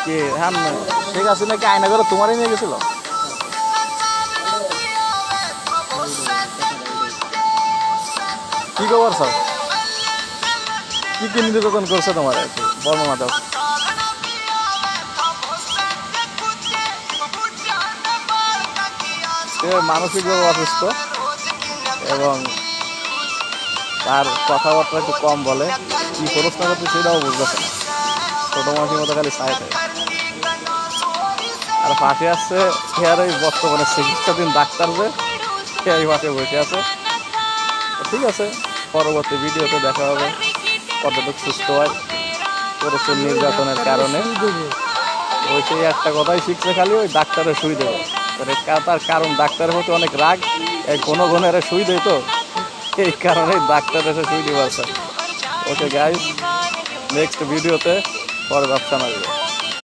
কে হ্যাঁ ঠিক আছে নাকি আয়না করে তোমারই নিয়ে গেছিল কি খবর সব কি কি নির্যাতন করছে তোমার একটু বর্ণনা দাও সে মানসিকভাবে অসুস্থ এবং তার কথাবার্তা একটু কম বলে কি প্রশ্ন করতে সেটাও বুঝতেছে না ছোটো মানুষের মতো খালি চাই থাকে আর পাশে আসছে আর এই বর্তমানে চিকিৎসাধীন ডাক্তার যে সে এই পাশে বসে আছে ঠিক আছে পরবর্তী ভিডিওতে দেখা হবে কতটুকু সুস্থ হয় প্রচুর নির্যাতনের কারণে ওই সেই একটা কথাই শিখছে খালি ওই ডাক্তারের সুই দেবে তার কারণ ডাক্তারের প্রতি অনেক রাগ এই কোনো ঘনের সুই দেয় তো এই কারণে ডাক্তার এসে সুই দিতে পারছে ওকে গাইস নেক্সট ভিডিওতে পরে ব্যবসা মারবে